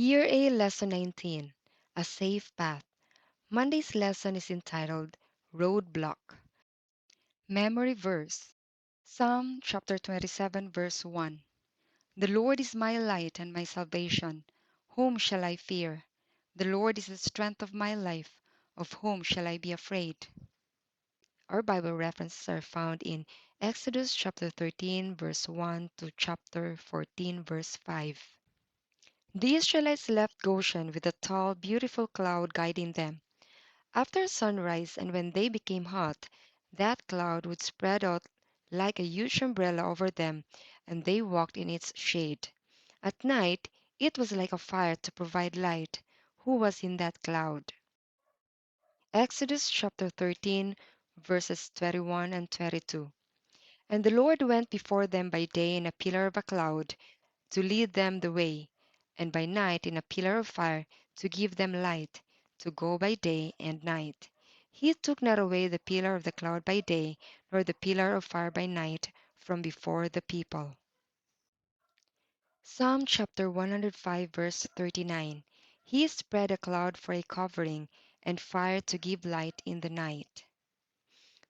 Year A Lesson 19, A Safe Path. Monday's lesson is entitled Roadblock. Memory Verse, Psalm chapter 27 verse 1. The Lord is my light and my salvation. Whom shall I fear? The Lord is the strength of my life. Of whom shall I be afraid? Our Bible references are found in Exodus chapter 13 verse 1 to chapter 14 verse 5. The Israelites left Goshen with a tall, beautiful cloud guiding them. After sunrise and when they became hot, that cloud would spread out like a huge umbrella over them, and they walked in its shade. At night, it was like a fire to provide light. Who was in that cloud? Exodus chapter 13, verses 21 and 22. And the Lord went before them by day in a pillar of a cloud to lead them the way, and by night in a pillar of fire to give them light, to go by day and night. He took not away the pillar of the cloud by day, nor the pillar of fire by night from before the people. Psalm chapter 105, verse 39. He spread a cloud for a covering, and fire to give light in the night.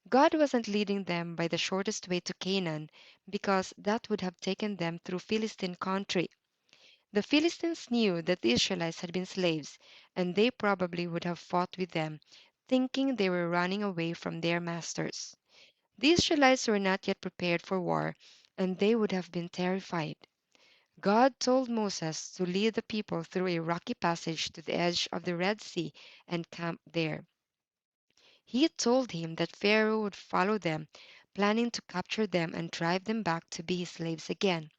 God wasn't leading them by the shortest way to Canaan, because that would have taken them through Philistine country. The Philistines knew that the Israelites had been slaves, and they probably would have fought with them, thinking they were running away from their masters. The Israelites were not yet prepared for war, and they would have been terrified. God told Moses to lead the people through a rocky passage to the edge of the Red Sea and camp there. He told him that Pharaoh would follow them, planning to capture them and drive them back to be his slaves again.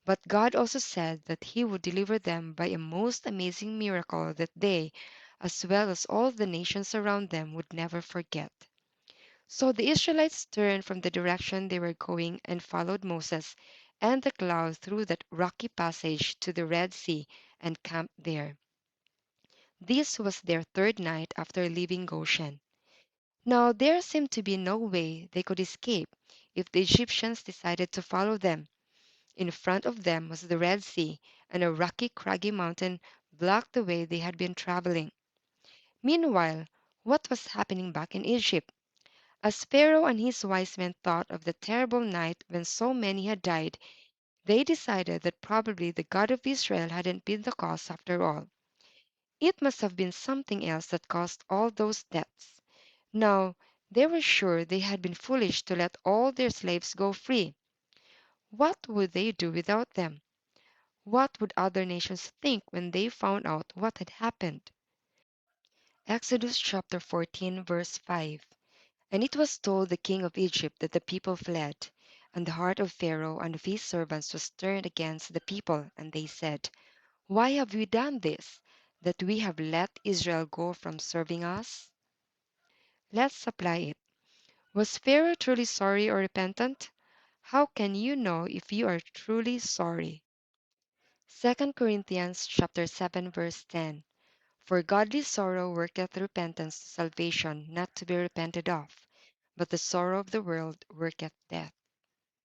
But God also said that He would deliver them by a most amazing miracle that they, as well as all the nations around them, would never forget. So the Israelites turned from the direction they were going and followed Moses and the cloud through that rocky passage to the Red Sea and camped there. This was their third night after leaving Goshen. Now there seemed to be no way they could escape if the Egyptians decided to follow them. In front of them was the Red Sea, and a rocky, craggy mountain blocked the way they had been traveling. Meanwhile, what was happening back in Egypt? As Pharaoh and his wise men thought of the terrible night when so many had died, they decided that probably the God of Israel hadn't been the cause after all. It must have been something else that caused all those deaths. Now, they were sure they had been foolish to let all their slaves go free. What would they do without them? What would other nations think when they found out what had happened? Exodus chapter 14, verse 5. And it was told the king of Egypt that the people fled, and the heart of Pharaoh and of his servants was turned against the people, and they said, Why have we done this, that we have let Israel go from serving us? Let's apply it. Was Pharaoh truly sorry or repentant? How can you know if you are truly sorry? 2 Corinthians chapter 7 verse 10. For godly sorrow worketh repentance to salvation, not to be repented of, but the sorrow of the world worketh death.